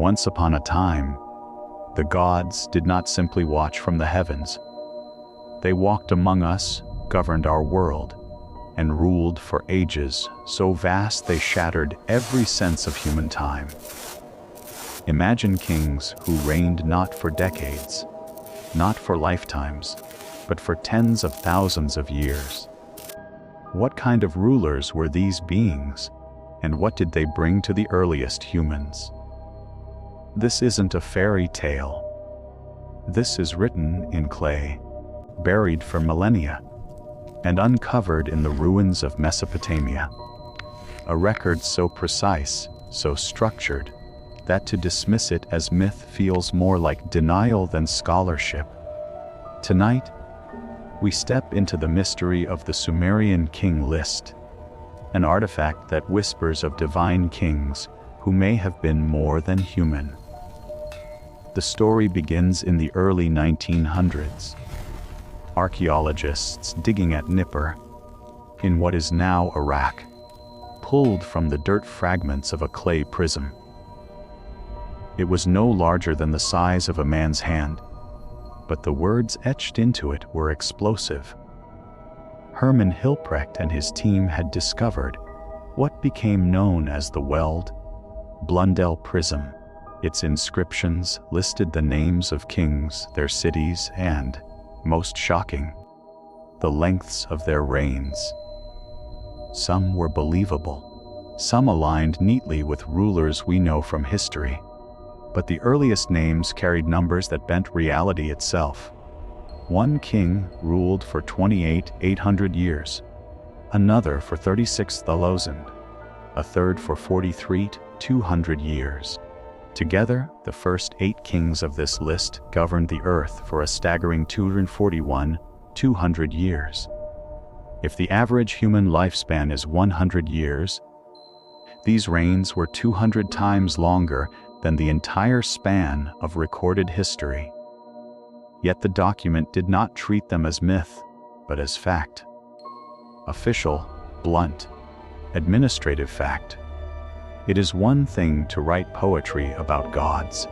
Once upon a time, the gods did not simply watch from the heavens. They walked among us, governed our world, and ruled for ages so vast they shattered every sense of human time. Imagine kings who reigned not for decades, not for lifetimes, but for tens of thousands of years. What kind of rulers were these beings, and what did they bring to the earliest humans? This isn't a fairy tale. This is written in clay, buried for millennia, and uncovered in the ruins of Mesopotamia. A record so precise, so structured, that to dismiss it as myth feels more like denial than scholarship. Tonight, we step into the mystery of the Sumerian King List, an artifact that whispers of divine kings who may have been more than human. The story begins in the early 1900s. Archaeologists digging at Nippur, in what is now Iraq, pulled from the dirt fragments of a clay prism. It was no larger than the size of a man's hand, but the words etched into it were explosive. Hermann Hilprecht and his team had discovered what became known as the Weld-Blundell Prism. Its inscriptions listed the names of kings, their cities, and, most shocking, the lengths of their reigns. Some were believable, some aligned neatly with rulers we know from history, but the earliest names carried numbers that bent reality itself. One king ruled for 28,800 years, another for 36,000, a third for 43,200 years. Together, the first 8 kings of this list governed the earth for a staggering 241,200 years. If the average human lifespan is 100 years, these reigns were 200 times longer than the entire span of recorded history. Yet the document did not treat them as myth, but as fact. Official, blunt, administrative fact. It is one thing to write poetry about gods.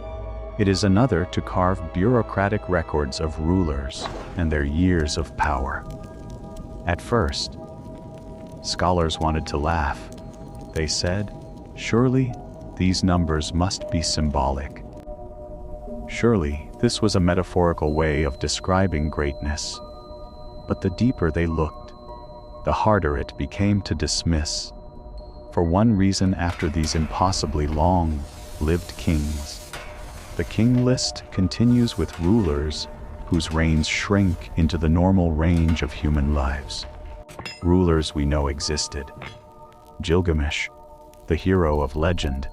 It is another to carve bureaucratic records of rulers and their years of power. At first, scholars wanted to laugh. They said, surely these numbers must be symbolic. Surely this was a metaphorical way of describing greatness. But the deeper they looked, the harder it became to dismiss. For one reason, after these impossibly long-lived kings, the king list continues with rulers whose reigns shrink into the normal range of human lives. Rulers we know existed. Gilgamesh, the hero of legend,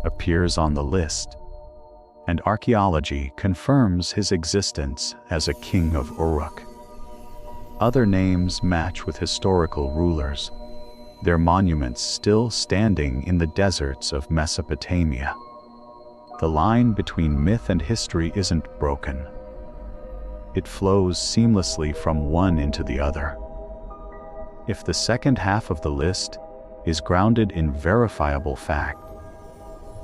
appears on the list, and archaeology confirms his existence as a king of Uruk. Other names match with historical rulers, their monuments still standing in the deserts of Mesopotamia. The line between myth and history isn't broken. It flows seamlessly from one into the other. If the second half of the list is grounded in verifiable fact,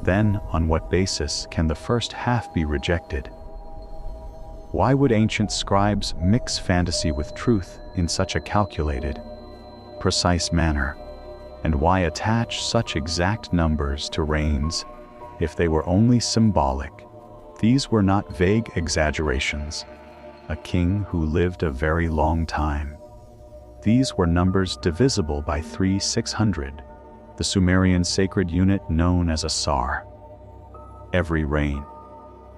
then on what basis can the first half be rejected? Why would ancient scribes mix fantasy with truth in such a calculated, precise manner? And why attach such exact numbers to reigns if they were only symbolic? These were not vague exaggerations. A king who lived a very long time. These were numbers divisible by 3,600, the Sumerian sacred unit known as a sar. Every reign,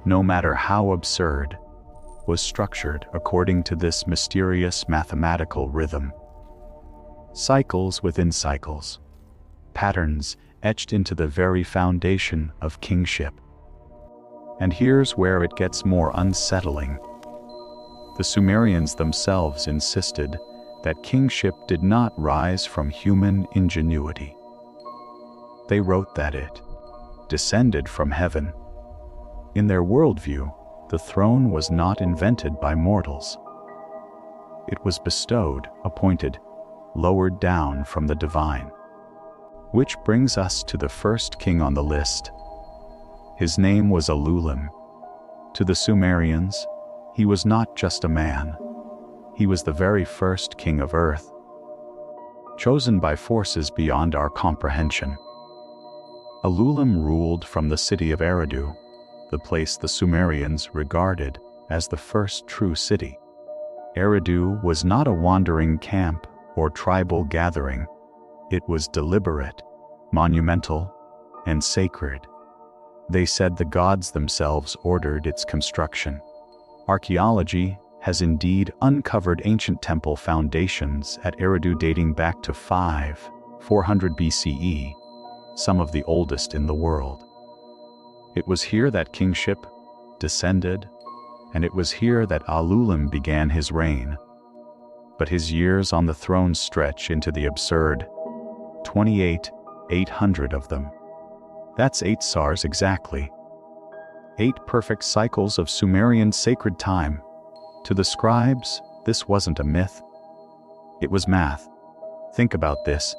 no matter how absurd, was structured according to this mysterious mathematical rhythm. Cycles within cycles, patterns etched into the very foundation of kingship. And here's where it gets more unsettling. The Sumerians themselves insisted that kingship did not rise from human ingenuity. They wrote that it descended from heaven. In their worldview, the throne was not invented by mortals. It was bestowed, appointed, lowered down from the divine. Which brings us to the first king on the list, His name was Alulim. To the Sumerians, he was not just a man. He was the very first king of Earth, chosen by forces beyond our comprehension. Alulim ruled from the city of Eridu, the place the Sumerians regarded as the first true city. Eridu was not a wandering camp or tribal gathering. It was deliberate, monumental, and sacred. They said the gods themselves ordered its construction. Archaeology has indeed uncovered ancient temple foundations at Eridu dating back to 400 BCE, some of the oldest in the world. It was here that kingship descended, and it was here that Alulim began his reign. But his years on the throne stretch into the absurd 800 of them. That's 8 SARs exactly. 8 perfect cycles of Sumerian sacred time. To the scribes, this wasn't a myth. It was math. Think about this.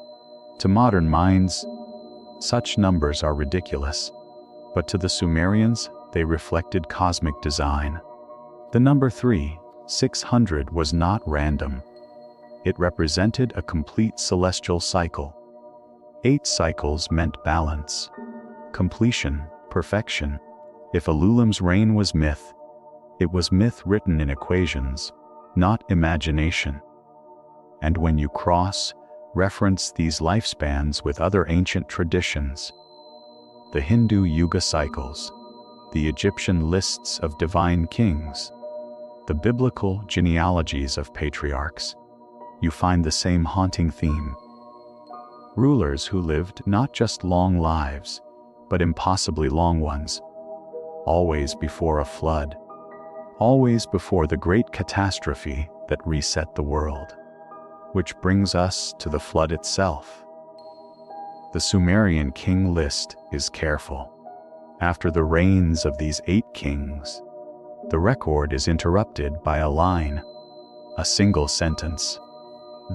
To modern minds, such numbers are ridiculous. But to the Sumerians, they reflected cosmic design. The number 600, was not random. It represented a complete celestial cycle. 8 cycles meant balance, completion, perfection. If Alulim's reign was myth, it was myth written in equations, not imagination. And when you reference these lifespans with other ancient traditions, the Hindu Yuga cycles, the Egyptian lists of divine kings, the biblical genealogies of patriarchs, you find the same haunting theme. Rulers who lived not just long lives, but impossibly long ones, always before a flood, always before the great catastrophe that reset the world. Which brings us to the flood itself. The Sumerian King List is careful. After the reigns of these 8 kings, the record is interrupted by a line, a single sentence.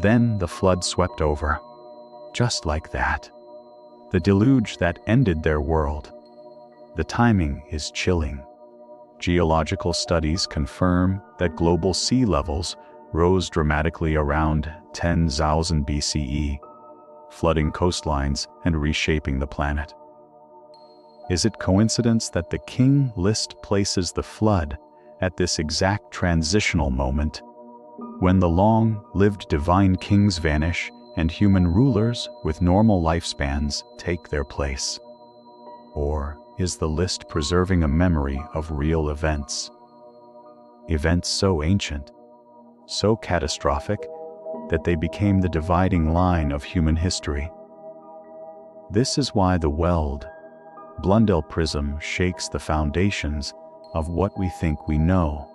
Then the flood swept over. Just like that. The deluge that ended their world. The timing is chilling. Geological studies confirm that global sea levels rose dramatically around 10,000 BCE, flooding coastlines and reshaping the planet. Is it coincidence that the King List places the flood at this exact transitional moment, when the long-lived divine kings vanish and human rulers with normal lifespans take their place? Or is the list preserving a memory of real events? Events so ancient, so catastrophic, that they became the dividing line of human history. This is why the Weld-Blundell Prism shakes the foundations of what we think we know.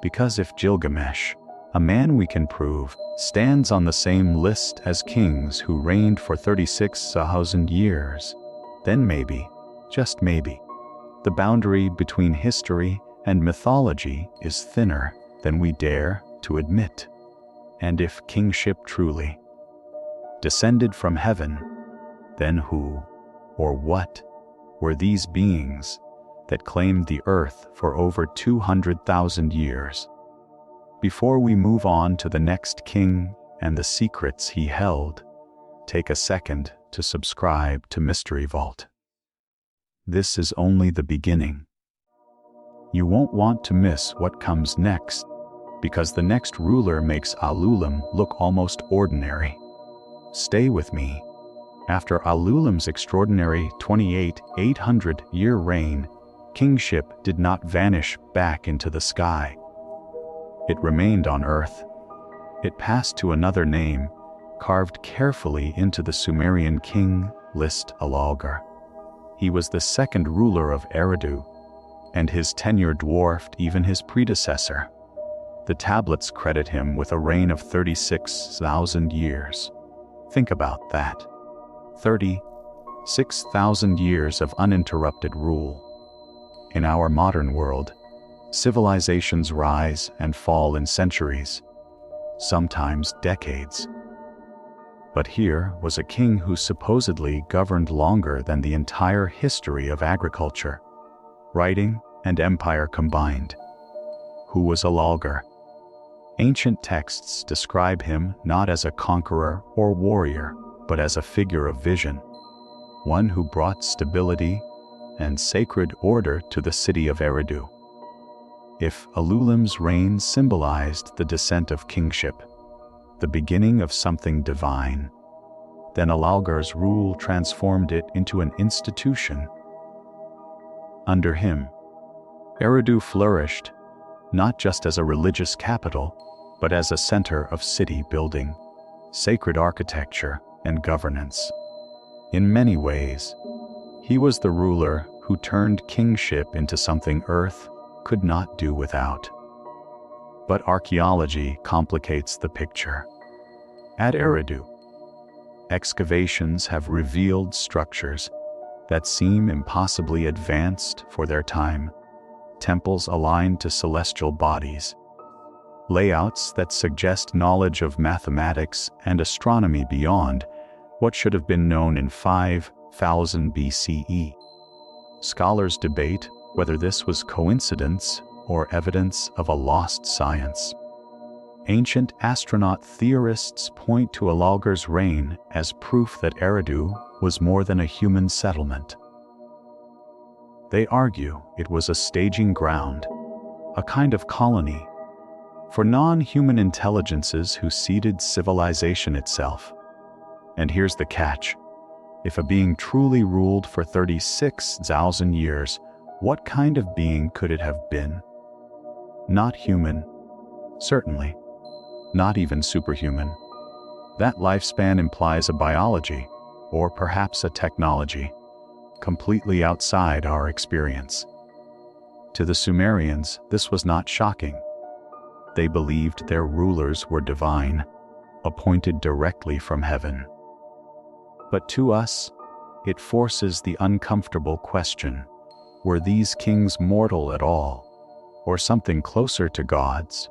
Because if Gilgamesh, a man we can prove, stands on the same list as kings who reigned for 36,000 years, then maybe, just maybe, the boundary between history and mythology is thinner than we dare to admit. And if kingship truly descended from heaven, then who or what were these beings that claimed the earth for over 200,000 years? Before we move on to the next king and the secrets he held, take a second to subscribe to Mystery Vault. This is only the beginning. You won't want to miss what comes next, because the next ruler makes Alulim look almost ordinary. Stay with me. After Alulim's extraordinary 800-year reign, kingship did not vanish back into the sky. It remained on earth. It passed to another name, carved carefully into the Sumerian King List, Alalgar. He was the second ruler of Eridu, and his tenure dwarfed even his predecessor. The tablets credit him with a reign of 36,000 years. Think about that. 36,000 years of uninterrupted rule. In our modern world, civilizations rise and fall in centuries, sometimes decades. But here was a king who supposedly governed longer than the entire history of agriculture. writing, and empire combined. Who was Alalgar? Ancient texts describe him not as a conqueror or warrior, but as a figure of vision, one who brought stability and sacred order to the city of Eridu. If Alulim's reign symbolized the descent of kingship, the beginning of something divine, then Alalgar's rule transformed it into an institution. Under him, Eridu flourished, not just as a religious capital, but as a center of city building, sacred architecture, and governance. In many ways, he was the ruler who turned kingship into something Earth could not do without. But archaeology complicates the picture. At Eridu, excavations have revealed structures that seem impossibly advanced for their time, temples aligned to celestial bodies, layouts that suggest knowledge of mathematics and astronomy beyond what should have been known in 5000 BCE. Scholars debate whether this was coincidence or evidence of a lost science. Ancient astronaut theorists point to Alalgar's reign as proof that Eridu was more than a human settlement. They argue it was a staging ground, a kind of colony, for non-human intelligences who seeded civilization itself. And here's the catch. If a being truly ruled for 36,000 years, what kind of being could it have been? Not human, certainly. Not even superhuman. That lifespan implies a biology, or perhaps a technology, completely outside our experience. To the Sumerians, this was not shocking. They believed their rulers were divine, appointed directly from heaven. But to us, it forces the uncomfortable question: were these kings mortal at all, or something closer to gods,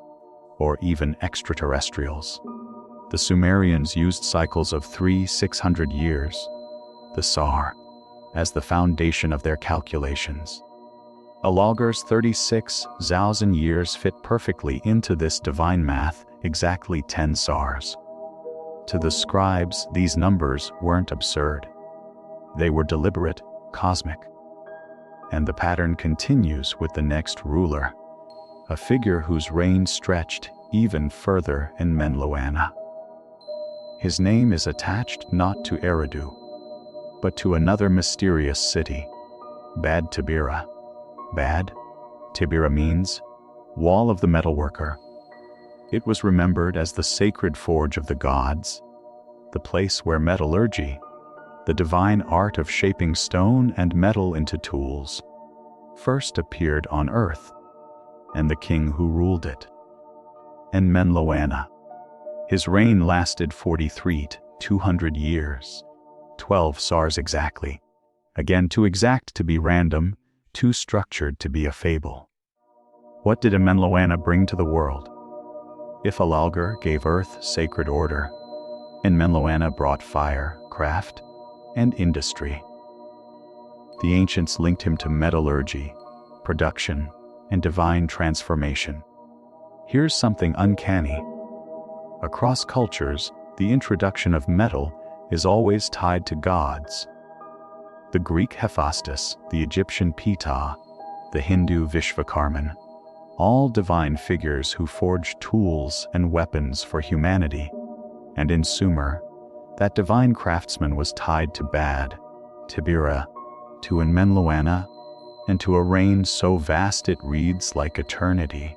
or even extraterrestrials? The Sumerians used cycles of 300-600 years, the Sar, as the foundation of their calculations. Alalgar's 36,000 years fit perfectly into this divine math, exactly 10 Sars. To the scribes, these numbers weren't absurd. They were deliberate, cosmic. And the pattern continues with the next ruler, a figure whose reign stretched even further in Enmenduranna. His name is attached not to Eridu, but to another mysterious city, Bad Tibira. Bad Tibira means wall of the metalworker. It was remembered as the sacred forge of the gods, the place where metallurgy, the divine art of shaping stone and metal into tools, first appeared on earth, and the king who ruled it, Enmenduranna. His reign lasted 200 years, 12 Sars exactly. Again, too exact to be random, too structured to be a fable. What did Enmenduranna bring to the world? If Alalgar gave earth sacred order, Enmenduranna brought fire, craft, and industry. The ancients linked him to metallurgy, production, and divine transformation. Here's something uncanny. Across cultures, the introduction of metal is always tied to gods. The Greek Hephaestus, the Egyptian Ptah, the Hindu Vishvakarman, all divine figures who forged tools and weapons for humanity. And in Sumer, that divine craftsman was tied to Bad Tibira, to Enmenduranna, and to a reign so vast it reads like eternity.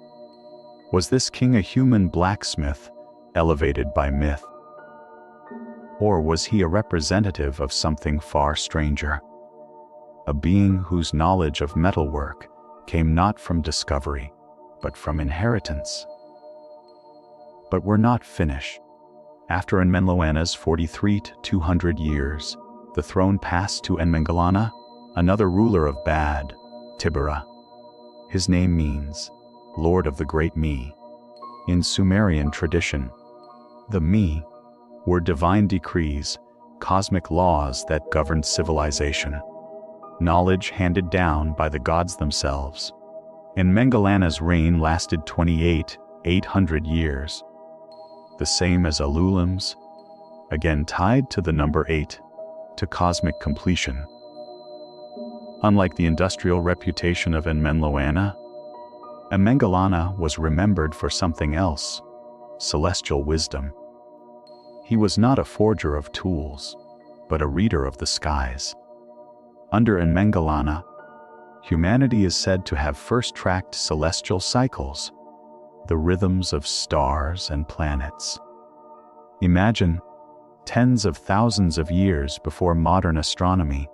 Was this king a human blacksmith, elevated by myth? Or was he a representative of something far stranger? A being whose knowledge of metalwork came not from discovery, but from inheritance. But we're not finished. After Enmenduranna's 200 years, the throne passed to Enmenduranna, another ruler of Bad Tibira. His name means Lord of the Great Me. In Sumerian tradition, the Me were divine decrees, cosmic laws that governed civilization. knowledge handed down by the gods themselves. Enmenduranna's reign lasted 800 years, the same as Alulim's, again tied to the number 8, to cosmic completion. Unlike the industrial reputation of Enmenduranna, Enmenduranna was remembered for something else: celestial wisdom. He was not a forger of tools, but a reader of the skies. Under Enmenduranna, humanity is said to have first tracked celestial cycles, the rhythms of stars and planets. Imagine, tens of thousands of years before modern astronomy,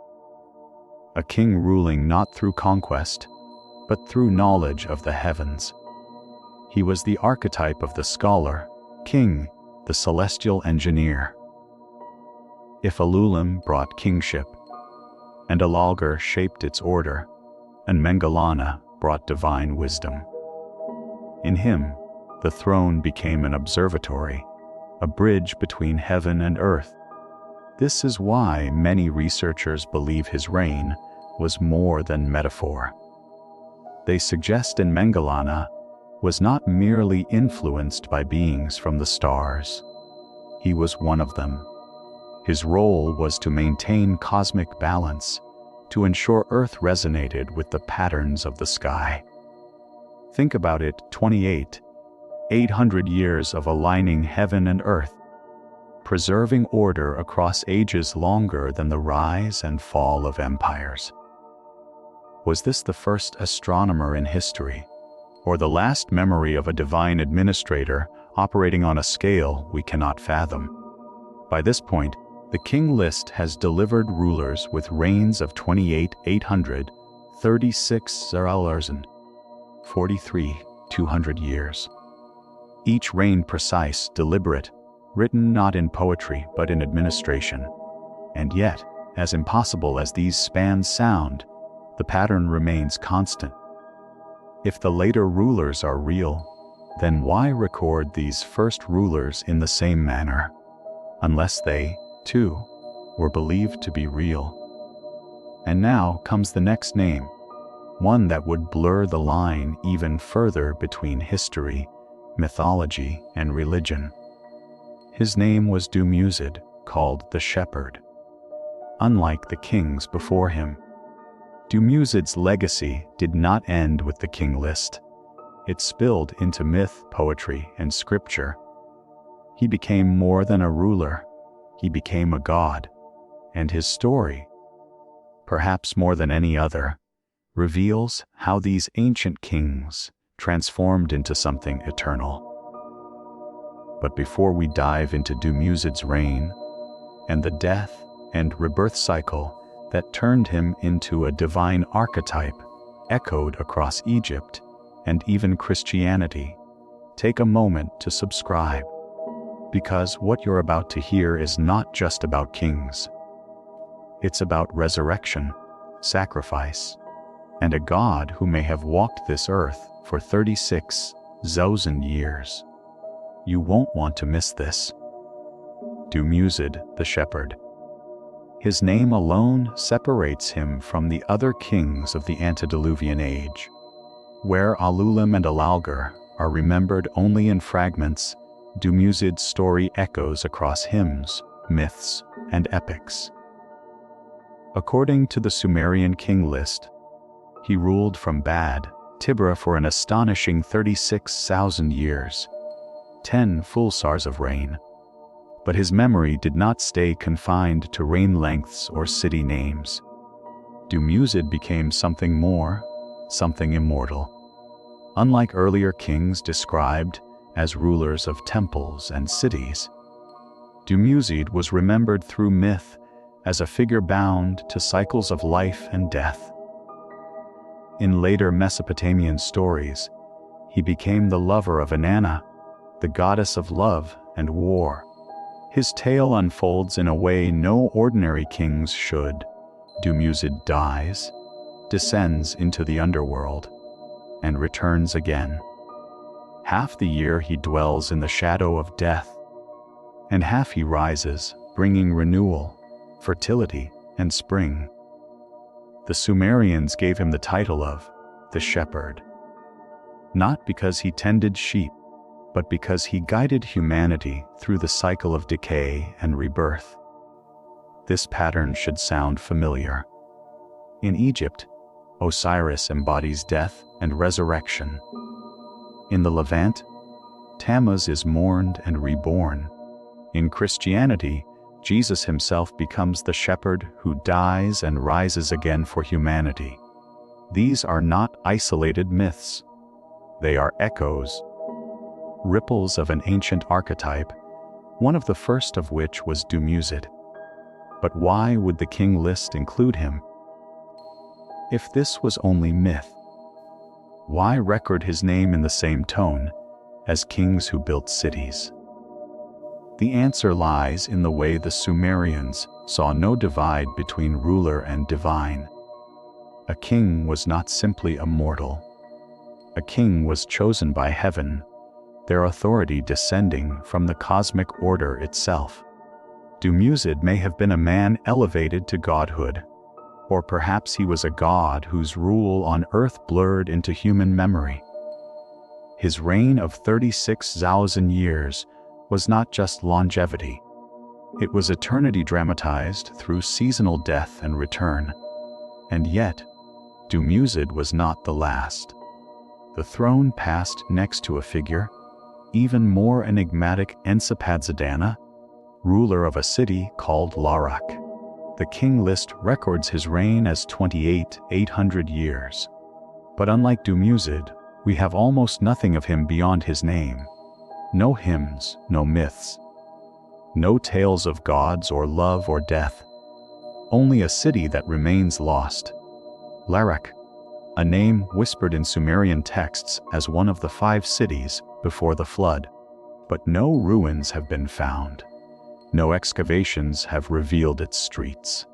a king ruling not through conquest, but through knowledge of the heavens. He was the archetype of the scholar, king, the celestial engineer. If Alulim brought kingship, and Alalgar shaped its order, Enmenduranna brought divine wisdom. In him, the throne became an observatory, a bridge between heaven and earth. This is why many researchers believe his reign was more than metaphor. They suggest Enmenduranna was not merely influenced by beings from the stars. He was one of them. His role was to maintain cosmic balance, to ensure Earth resonated with the patterns of the sky. Think about it: 800 years of aligning heaven and earth, preserving order across ages longer than the rise and fall of empires. Was this the first astronomer in history, or the last memory of a divine administrator operating on a scale we cannot fathom? By this point, the King List has delivered rulers with reigns of 800, 36 and 43, 200 years. Each reign precise, deliberate, written not in poetry but in administration. And yet, as impossible as these spans sound, the pattern remains constant. If the later rulers are real, then why record these first rulers in the same manner, unless they, too, were believed to be real? And now comes the next name, one that would blur the line even further between history, mythology, and religion. His name was Dumuzi, called the Shepherd. Unlike the kings before him, Dumuzi's legacy did not end with the King List. It spilled into myth, poetry, and scripture. He became more than a ruler. He became a god, and his story, perhaps more than any other, reveals how these ancient kings transformed into something eternal. But before we dive into Dumuzi's reign and the death and rebirth cycle that turned him into a divine archetype echoed across Egypt and even Christianity, take a moment to subscribe, because what you're about to hear is not just about kings. It's about resurrection, sacrifice, and a God who may have walked this earth for 36,000 years. You won't want to miss this. Dumuzi the Shepherd. His name alone separates him from the other kings of the antediluvian age. Where Alulim and Alalgar are remembered only in fragments, Dumuzi's story echoes across hymns, myths, and epics. According to the Sumerian King List, he ruled from Bad, Tibra for an astonishing 36,000 years, 10 full sars of reign. But his memory did not stay confined to reign lengths or city names. Dumuzi became something more, something immortal. Unlike earlier kings described as rulers of temples and cities, Dumuzi was remembered through myth as a figure bound to cycles of life and death. In later Mesopotamian stories, he became the lover of Inanna, the goddess of love and war. His tale unfolds in a way no ordinary kings should. Dumuzi dies, descends into the underworld, and returns again. Half the year he dwells in the shadow of death, and half he rises, bringing renewal, fertility, and spring. The Sumerians gave him the title of the Shepherd, not because he tended sheep, but because he guided humanity through the cycle of decay and rebirth. This pattern should sound familiar. In Egypt, Osiris embodies death and resurrection. In the Levant, Tammuz is mourned and reborn. In Christianity, Jesus himself becomes the shepherd who dies and rises again for humanity. These are not isolated myths. They are echoes, ripples of an ancient archetype, one of the first of which was Dumuzid. But why would the King List include him? If this was only myth, why record his name in the same tone as kings who built cities? The answer lies in the way the Sumerians saw no divide between ruler and divine. A king was not simply a mortal. A king was chosen by heaven, their authority descending from the cosmic order itself. Dumuzid may have been a man elevated to godhood, or perhaps he was a god whose rule on earth blurred into human memory. His reign of 36,000 years was not just longevity. It was eternity dramatized through seasonal death and return. And yet, Dumuzid was not the last. The throne passed next to a figure, even more enigmatic, Enmenduranna, ruler of a city called Larak. The King List records his reign as 800 years. But unlike Dumuzid, we have almost nothing of him beyond his name. No hymns, no myths. No tales of gods or love or death. Only a city that remains lost. Larak, a name whispered in Sumerian texts as one of the 5 cities before the flood. But no ruins have been found. No excavations have revealed its streets.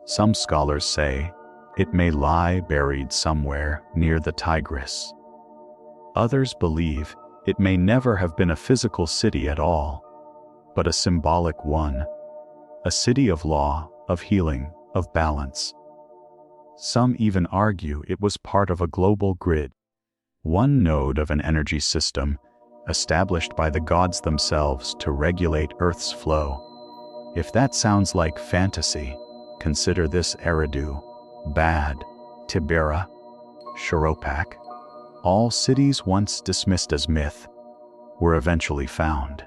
Some scholars say it may lie buried somewhere near the Tigris. Others believe it may never have been a physical city at all, but a symbolic one, a city of law, of healing, of balance. Some even argue it was part of a global grid, one node of an energy system established by the gods themselves to regulate Earth's flow. If that sounds like fantasy, consider this: Eridu, Bad, Tibera, Sharopak. All cities once dismissed as myth were eventually found.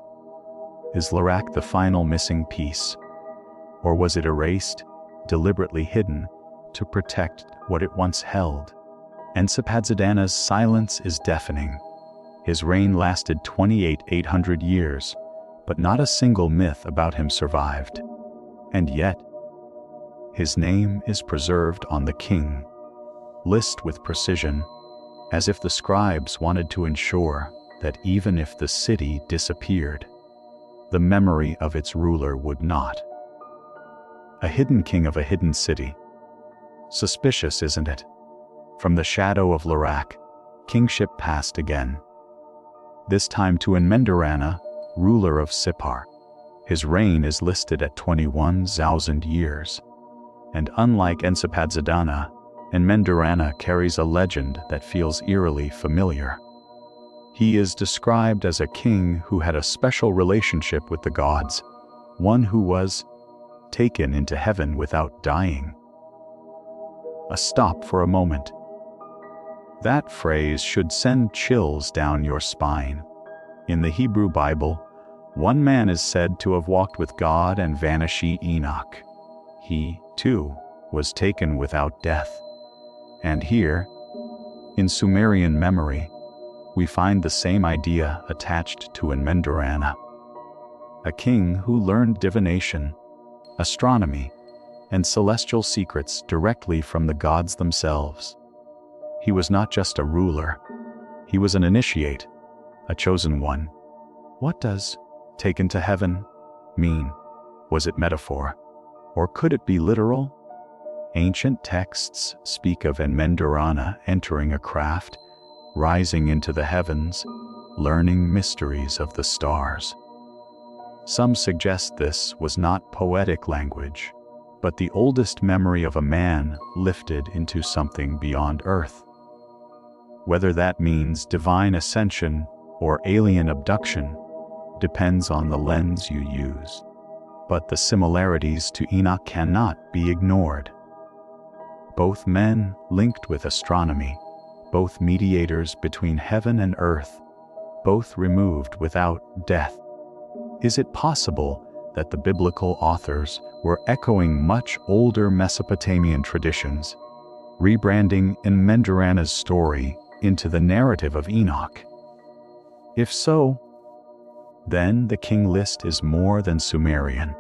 Is Larak the final missing piece? Or was it erased, deliberately hidden, to protect what it once held? Enmenduranna's silence is deafening. His reign lasted 800 years, but not a single myth about him survived. And yet, his name is preserved on the King List with precision, as if the scribes wanted to ensure that even if the city disappeared, the memory of its ruler would not. A hidden king of a hidden city. Suspicious, isn't it? From the shadow of Larak, kingship passed again. This time to Enmenduranna, ruler of Sippar. His reign is listed at 21,000 years. And unlike Enmenduranna, Enmenduranna carries a legend that feels eerily familiar. He is described as a king who had a special relationship with the gods, one who was taken into heaven without dying. A stop for a moment. That phrase should send chills down your spine. In the Hebrew Bible, one man is said to have walked with God and vanished: Enoch. He, too, was taken without death. And here, in Sumerian memory, we find the same idea attached to Enmenduranna. A king who learned divination, astronomy, and celestial secrets directly from the gods themselves. He was not just a ruler, he was an initiate, a chosen one. What does "taken to heaven" mean? Was it metaphor? Or could it be literal? Ancient texts speak of Enmenduranna entering a craft, rising into the heavens, learning mysteries of the stars. Some suggest this was not poetic language, but the oldest memory of a man lifted into something beyond Earth. Whether that means divine ascension or alien abduction depends on the lens you use. But the similarities to Enoch cannot be ignored. Both men linked with astronomy, both mediators between heaven and earth, both removed without death. Is it possible that the biblical authors were echoing much older Mesopotamian traditions, rebranding Enmenduranna's story into the narrative of Enoch? If so, then the King List is more than Sumerian.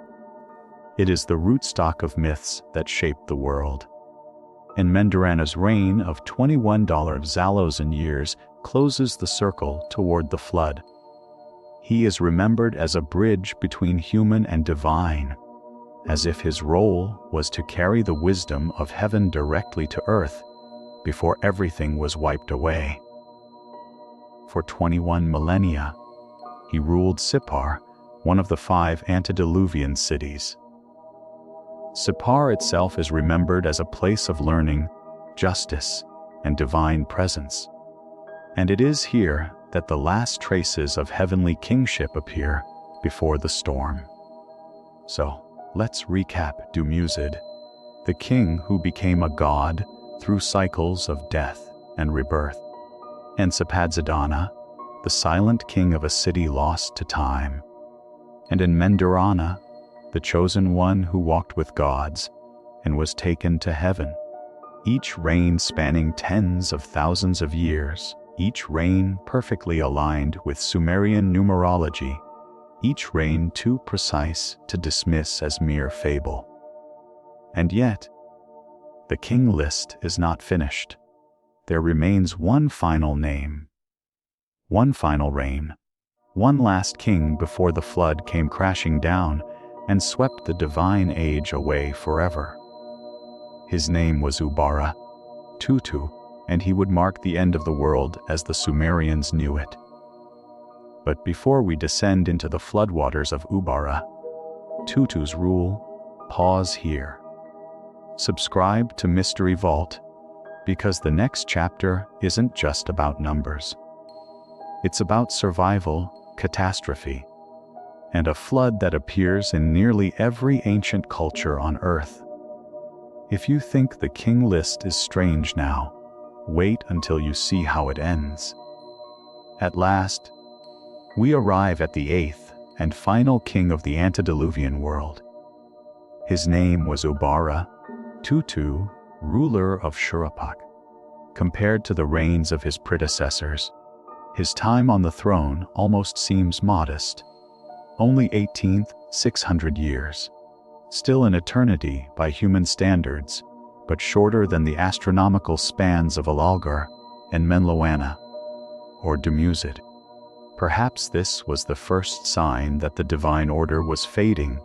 It is the rootstock of myths that shaped the world. Enmenduranna's reign of 21 Zalozan years closes the circle toward the flood. He is remembered as a bridge between human and divine, as if his role was to carry the wisdom of heaven directly to earth before everything was wiped away. For 21 millennia, he ruled Sippar, one of the 5 antediluvian cities. Sippar itself is remembered as a place of learning, justice, and divine presence. And it is here that the last traces of heavenly kingship appear before the storm. So, let's recap Dumuzid, the king who became a god through cycles of death and rebirth, and Sapadzadana, the silent king of a city lost to time, and Enmenduranna, the chosen one who walked with gods and was taken to heaven. Each reign spanning tens of thousands of years, each reign perfectly aligned with Sumerian numerology, each reign too precise to dismiss as mere fable. And yet, the King List is not finished. There remains one final name, one final reign, one last king before the flood came crashing down and swept the divine age away forever. His name was Ubara-Tutu, and he would mark the end of the world as the Sumerians knew it. But before we descend into the floodwaters of Ubara-Tutu's rule, pause here. Subscribe to Mystery Vault, because the next chapter isn't just about numbers. It's about survival, catastrophe, and a flood that appears in nearly every ancient culture on Earth. If you think the King List is strange now, wait until you see how it ends. At last, we arrive at the 8th and final king of the antediluvian world. His name was Ubara-Tutu, ruler of Shuruppak. Compared to the reigns of his predecessors, his time on the throne almost seems modest. Only 600 years. Still an eternity by human standards, but shorter than the astronomical spans of Alalgar and Enmenduranna, or Dumuzid. Perhaps this was the first sign that the divine order was fading,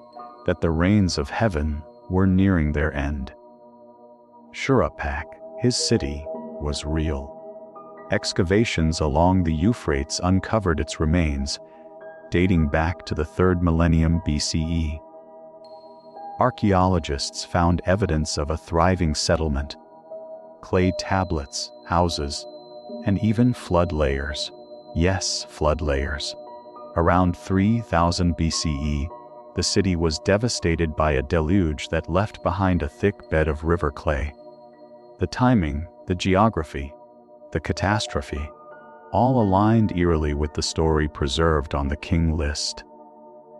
that the reigns of heaven were nearing their end. Shuruppak, his city, was real. Excavations along the Euphrates uncovered its remains, dating back to the 3rd millennium BCE. Archaeologists found evidence of a thriving settlement, clay tablets, houses, and even flood layers. Yes, flood layers. Around 3000 BCE, the city was devastated by a deluge that left behind a thick bed of river clay. The timing, the geography, the catastrophe, all aligned eerily with the story preserved on the King List.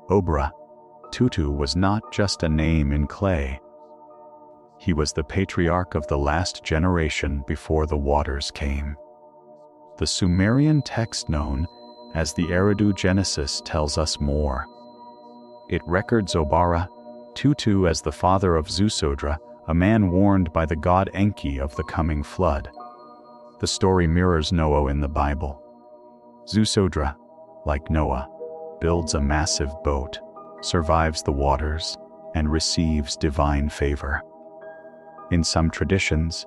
Ubara-Tutu was not just a name in clay. He was the patriarch of the last generation before the waters came. The Sumerian text known as the Eridu Genesis tells us more. It records Ubara-Tutu as the father of Zusodra, a man warned by the god Enki of the coming flood. The story mirrors Noah in the Bible. Zusodra, like Noah, builds a massive boat, survives the waters, and receives divine favor. In some traditions,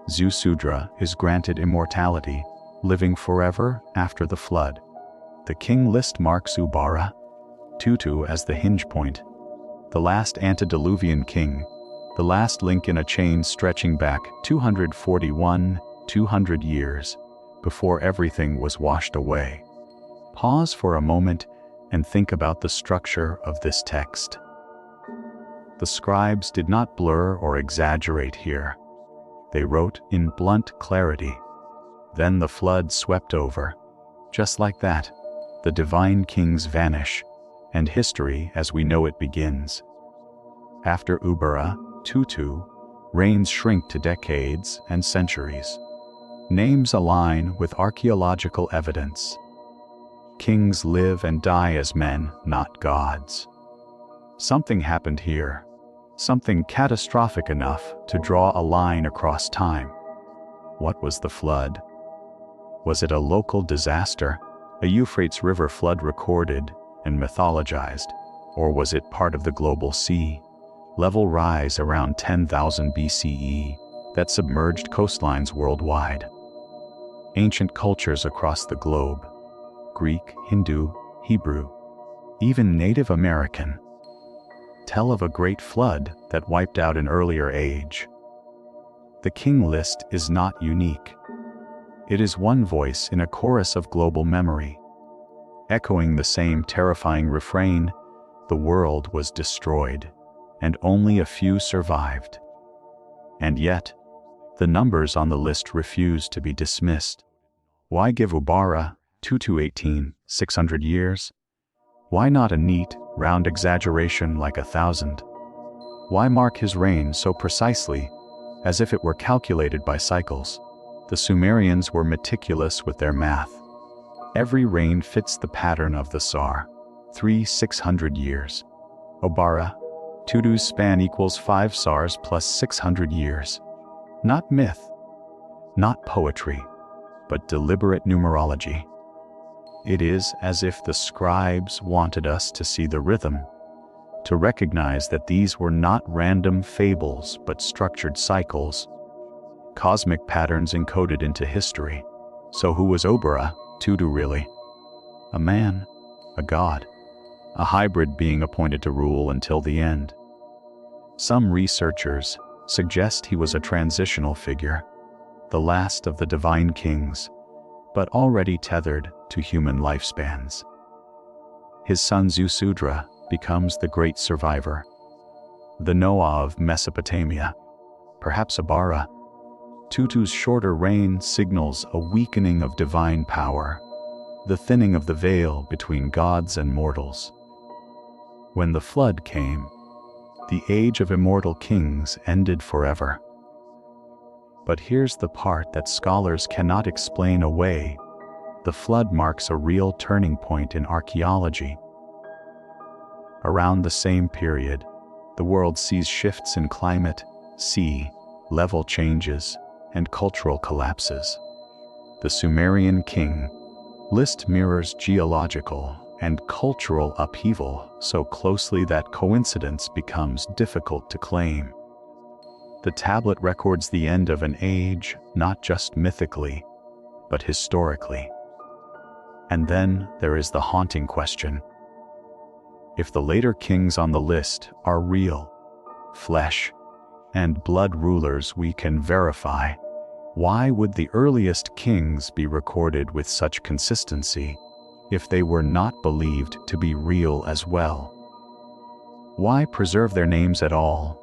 Zusodra is granted immortality, living forever after the flood. The King List marks Ubara-Tutu as the hinge point, the last antediluvian king the last link in a chain stretching back 200 years before everything was washed away. Pause for a moment and think about the structure of this text. The scribes did not blur or exaggerate here. They wrote in blunt clarity. Then the flood swept over. Just like that, the divine kings vanish, and history as we know it begins. After Ubara-Tutu, reigns shrink to decades and centuries. Names align with archaeological evidence. Kings live and die as men, not gods. Something happened here, something catastrophic enough to draw a line across time. What was the flood? Was it a local disaster, a Euphrates River flood recorded and mythologized, or was it part of the global sea level rise around 10,000 BCE that submerged coastlines worldwide? Ancient cultures across the globe, Greek, Hindu, Hebrew, even Native American, tell of a great flood that wiped out an earlier age. The King List is not unique. It is one voice in a chorus of global memory, echoing the same terrifying refrain: the world was destroyed, and only a few survived. And yet, the numbers on the list refuse to be dismissed. Why give Ubara-Tutu 600 years? Why not a neat, round exaggeration like 1,000? Why mark his reign so precisely, as if it were calculated by cycles? The Sumerians were meticulous with their math. Every reign fits the pattern of the Sar, 600 years. Ubara-Tutu's span equals 5 Sars plus 600 years. Not myth, not poetry, but deliberate numerology. It is as if the scribes wanted us to see the rhythm, to recognize that these were not random fables but structured cycles, cosmic patterns encoded into history. So who was Ubara-Tutu really? A man, a god, a hybrid being appointed to rule until the end. Some researchers suggest he was a transitional figure, the last of the divine kings, but already tethered to human lifespans. His son Zusudra becomes the great survivor, the Noah of Mesopotamia. Perhaps Ubara-Tutu's shorter reign signals a weakening of divine power, the thinning of the veil between gods and mortals. When the flood came, the age of immortal kings ended forever. But here's the part that scholars cannot explain away. The flood marks a real turning point in archaeology. Around the same period, the world sees shifts in climate, sea level changes, and cultural collapses. The Sumerian King List mirrors geological and cultural upheaval so closely that coincidence becomes difficult to claim. The tablet records the end of an age, not just mythically, but historically. And then there is the haunting question. If the later kings on the list are real, flesh and blood rulers we can verify, why would the earliest kings be recorded with such consistency if they were not believed to be real as well? Why preserve their names at all?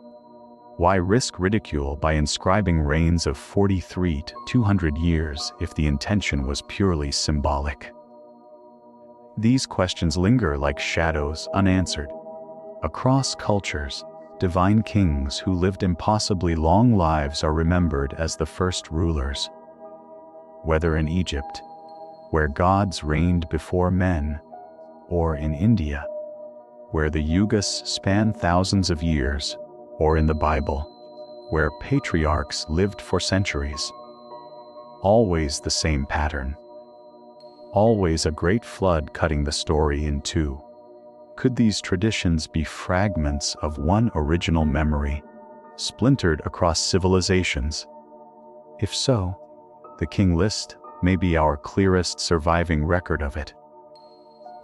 Why risk ridicule by inscribing reigns of 43 to 200 years if the intention was purely symbolic? These questions linger like shadows unanswered. Across cultures, divine kings who lived impossibly long lives are remembered as the first rulers. Whether in Egypt, where gods reigned before men, or in India, where the yugas span thousands of years, or in the Bible, where patriarchs lived for centuries. Always the same pattern. Always a great flood cutting the story in two. Could these traditions be fragments of one original memory, splintered across civilizations? If so, the King List may be our clearest surviving record of it.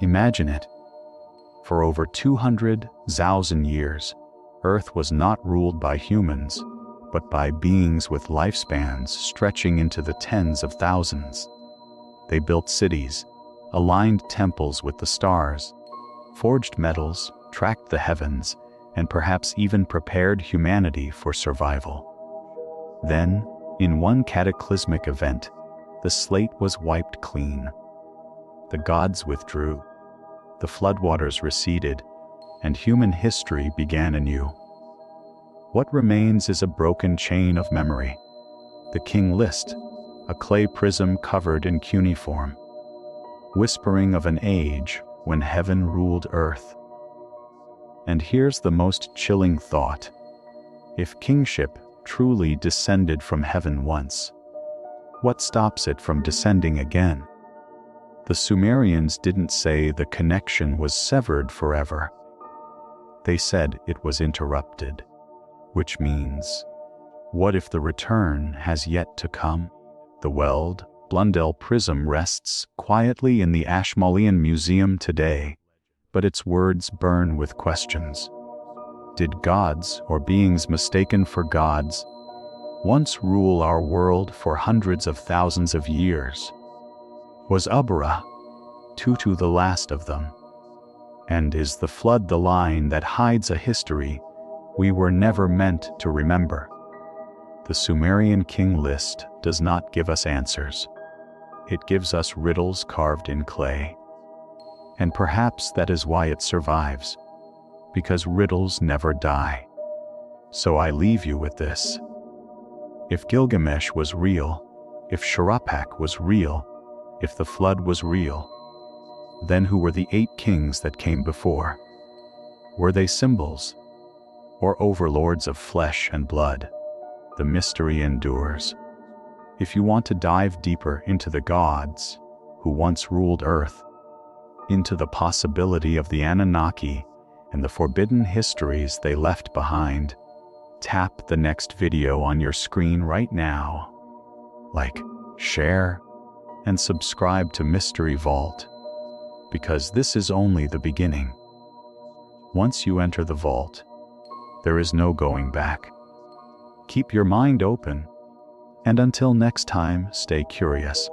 Imagine it. For over 200,000 years, Earth was not ruled by humans, but by beings with lifespans stretching into the tens of thousands. They built cities, aligned temples with the stars, forged metals, tracked the heavens, and perhaps even prepared humanity for survival. Then, in one cataclysmic event, the slate was wiped clean. The gods withdrew, the floodwaters receded, and human history began anew. What remains is a broken chain of memory. The King List, a clay prism covered in cuneiform, whispering of an age when heaven ruled earth. And here's the most chilling thought. If kingship truly descended from heaven once, what stops it from descending again? The Sumerians didn't say the connection was severed forever. They said it was interrupted, which means, what if the return has yet to come? The Weld-Blundell Prism rests quietly in the Ashmolean Museum today, but its words burn with questions. Did gods, or beings mistaken for gods, once rule our world for hundreds of thousands of years? Was Ubara-Tutu the last of them? And is the flood the line that hides a history we were never meant to remember? The Sumerian King List does not give us answers. It gives us riddles carved in clay. And perhaps that is why it survives, because riddles never die. So I leave you with this. If Gilgamesh was real, if Sharapak was real, if the flood was real, then who were the 8 kings that came before? Were they symbols, or overlords of flesh and blood? The mystery endures. If you want to dive deeper into the gods who once ruled Earth, into the possibility of the Anunnaki and the forbidden histories they left behind, tap the next video on your screen right now. Like, share, and subscribe to Mystery Vault, because this is only the beginning. Once you enter the vault, there is no going back. Keep your mind open, and until next time, stay curious.